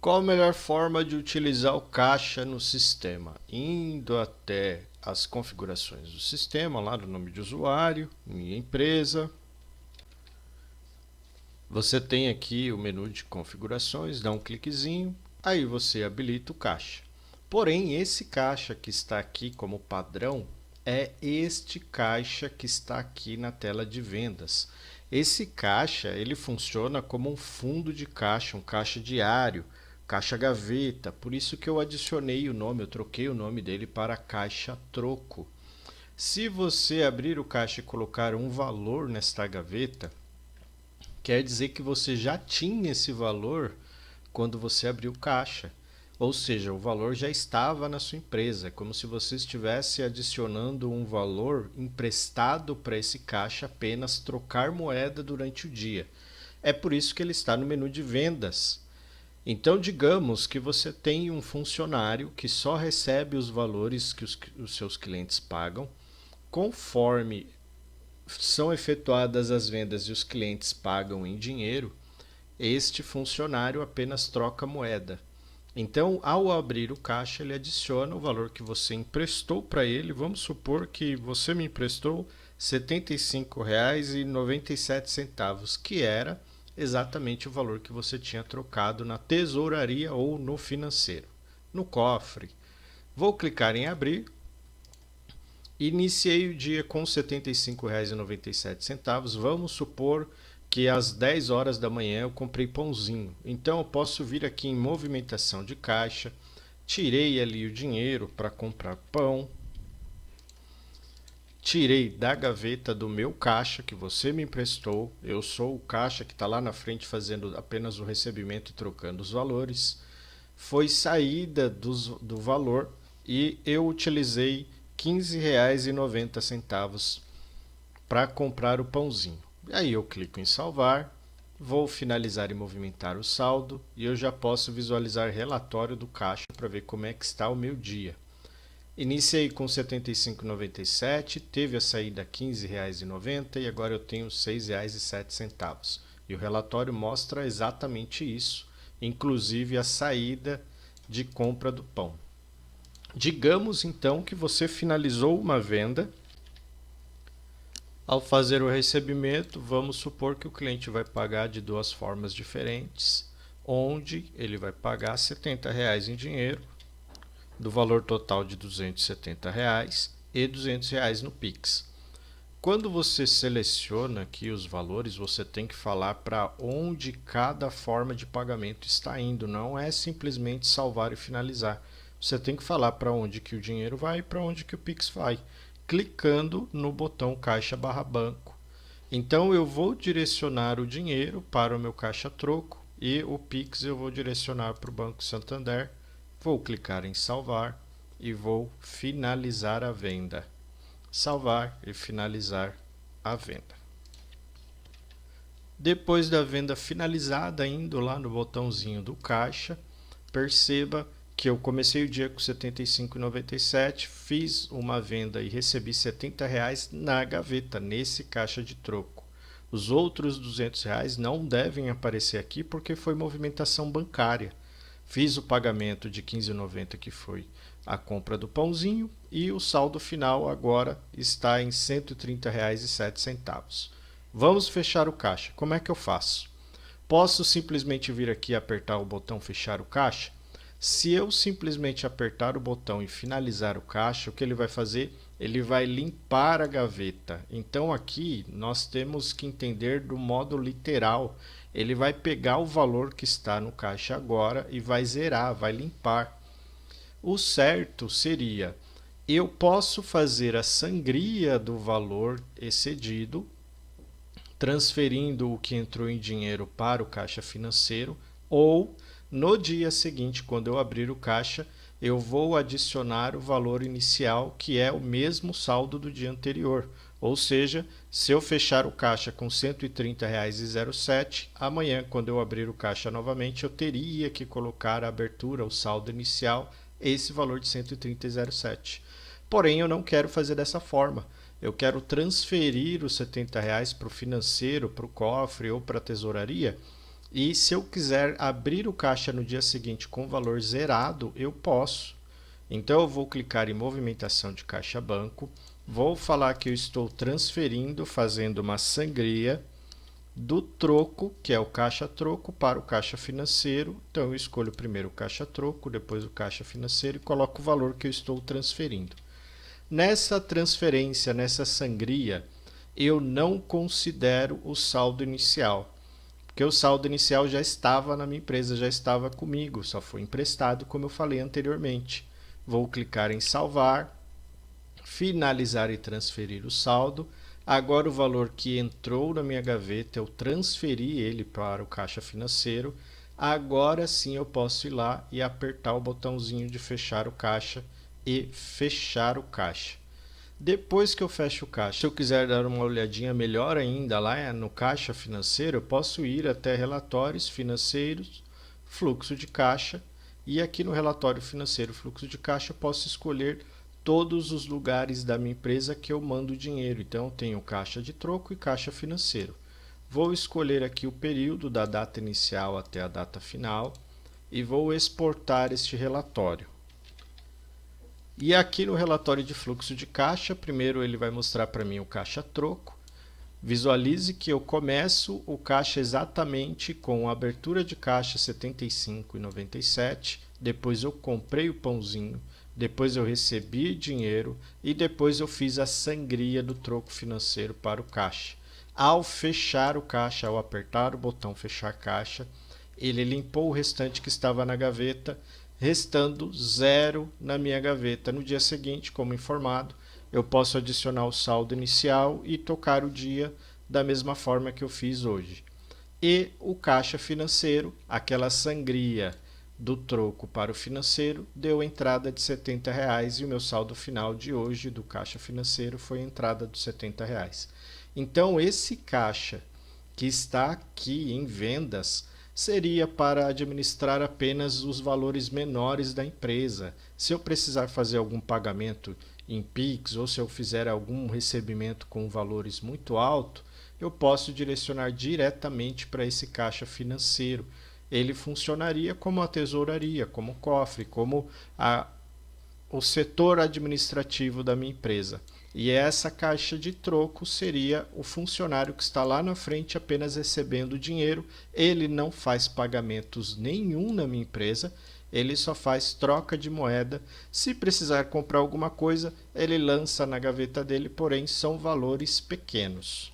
Qual a melhor forma de utilizar o caixa no sistema? Indo até as configurações do sistema, lá no nome de usuário, minha empresa. Você tem aqui o menu de configurações, dá um cliquezinho, aí você habilita o caixa. Porém, esse caixa que está aqui como padrão é este caixa que está aqui na tela de vendas. Esse caixa ele funciona como um fundo de caixa, um caixa diário, caixa gaveta. Por isso que eu adicionei o nome, eu troquei o nome dele para caixa troco. Se você abrir o caixa e colocar um valor nesta gaveta, quer dizer que você já tinha esse valor quando você abriu o caixa. Ou seja, o valor já estava na sua empresa, como se você estivesse adicionando um valor emprestado para esse caixa, apenas trocar moeda durante o dia. É por isso que ele está no menu de vendas. Então, digamos que você tem um funcionário que só recebe os valores que os seus clientes pagam, conforme são efetuadas as vendas e os clientes pagam em dinheiro, este funcionário apenas troca moeda. Então, ao abrir o caixa, ele adiciona o valor que você emprestou para ele. Vamos supor que você me emprestou R$ 75,97, que era exatamente o valor que você tinha trocado na tesouraria ou no financeiro, no cofre. Vou clicar em abrir. Iniciei o dia com R$ 75,97. Vamos supor que às 10 horas da manhã eu comprei pãozinho. Então eu posso vir aqui em movimentação de caixa, tirei ali o dinheiro para comprar pão, tirei da gaveta do meu caixa que você me emprestou. Eu sou o caixa que está lá na frente fazendo apenas o recebimento e trocando os valores. Foi saída do valor e eu utilizei R$ 15,90 para comprar o pãozinho. Aí eu clico em salvar, vou finalizar e movimentar o saldo e eu já posso visualizar relatório do caixa para ver como é que está o meu dia. Iniciei com R$ 75,97, teve a saída R$ 15,90 e agora eu tenho R$ 6,07. E o relatório mostra exatamente isso, inclusive a saída de compra do pão. Digamos então que você finalizou uma venda. Ao fazer o recebimento, vamos supor que o cliente vai pagar de duas formas diferentes, onde ele vai pagar R$ 70 em dinheiro, do valor total de R$ 270 e R$ 200 no Pix. Quando você seleciona aqui os valores, você tem que falar para onde cada forma de pagamento está indo, não é simplesmente salvar e finalizar. Você tem que falar para onde que o dinheiro vai e para onde que o Pix vai, clicando no botão caixa/banco. Então eu vou direcionar o dinheiro para o meu caixa troco e o Pix eu vou direcionar para o Banco Santander. Vou clicar em salvar e vou finalizar a venda. Salvar e finalizar a venda. Depois da venda finalizada, indo lá no botãozinho do caixa, perceba que eu comecei o dia com R$ 75,97, fiz uma venda e recebi R$ 70 na gaveta, nesse caixa de troco. Os outros R$ 200 não devem aparecer aqui porque foi movimentação bancária. Fiz o pagamento de R$ 15,90, que foi a compra do pãozinho, e o saldo final agora está em R$ 130,07. Vamos fechar o caixa. Como é que eu faço? Posso simplesmente vir aqui e apertar o botão fechar o caixa? Se eu simplesmente apertar o botão e finalizar o caixa, o que ele vai fazer? Ele vai limpar a gaveta. Então aqui nós temos que entender do modo literal. Ele vai pegar o valor que está no caixa agora e vai zerar, vai limpar. O certo seria, eu posso fazer a sangria do valor excedido, transferindo o que entrou em dinheiro para o caixa financeiro, ou no dia seguinte, quando eu abrir o caixa, eu vou adicionar o valor inicial, que é o mesmo saldo do dia anterior. Ou seja, se eu fechar o caixa com R$ 130,07, amanhã, quando eu abrir o caixa novamente, eu teria que colocar a abertura, o saldo inicial, esse valor de R$ 130,07. Porém, eu não quero fazer dessa forma. Eu quero transferir os R$ 70 para o financeiro, para o cofre ou para a tesouraria E se eu quiser abrir o caixa no dia seguinte com valor zerado, eu posso. Então eu vou clicar em movimentação de caixa banco, vou falar que eu estou transferindo, fazendo uma sangria do troco, que é o caixa troco, para o caixa financeiro. Então eu escolho primeiro o caixa troco, depois o caixa financeiro e coloco o valor que eu estou transferindo. Nessa transferência, nessa sangria, eu não considero o saldo inicial, porque o saldo inicial já estava na minha empresa, já estava comigo, só foi emprestado, como eu falei anteriormente. Vou clicar em salvar, finalizar e transferir o saldo. Agora o valor que entrou na minha gaveta, eu transferi ele para o caixa financeiro. Agora sim eu posso ir lá e apertar o botãozinho de fechar o caixa e fechar o caixa. Depois que eu fecho o caixa, se eu quiser dar uma olhadinha melhor ainda lá no caixa financeiro, eu posso ir até relatórios financeiros, fluxo de caixa, e aqui no relatório financeiro, fluxo de caixa, eu posso escolher todos os lugares da minha empresa que eu mando dinheiro. Então eu tenho caixa de troco e caixa financeiro. Vou escolher aqui o período da data inicial até a data final e vou exportar este relatório. E aqui no relatório de fluxo de caixa, primeiro ele vai mostrar para mim o caixa troco. Visualize que eu começo o caixa exatamente com a abertura de caixa R$ 75,97, depois eu comprei o pãozinho, depois eu recebi dinheiro e depois eu fiz a sangria do troco financeiro para o caixa. Ao fechar o caixa, ao apertar o botão fechar caixa, ele limpou o restante que estava na gaveta, restando zero na minha gaveta. No dia seguinte, como informado, eu posso adicionar o saldo inicial e tocar o dia da mesma forma que eu fiz hoje. E o caixa financeiro, aquela sangria do troco para o financeiro, deu entrada de R$ 70 e o meu saldo final de hoje do caixa financeiro foi entrada de R$ 70. Então esse caixa que está aqui em vendas seria para administrar apenas os valores menores da empresa. Se eu precisar fazer algum pagamento em Pix ou se eu fizer algum recebimento com valores muito altos, eu posso direcionar diretamente para esse caixa financeiro. Ele funcionaria como a tesouraria, como cofre, como o setor administrativo da minha empresa. E essa caixa de troco seria o funcionário que está lá na frente apenas recebendo dinheiro. Ele não faz pagamentos nenhum na minha empresa, ele só faz troca de moeda. Se precisar comprar alguma coisa, ele lança na gaveta dele, porém são valores pequenos.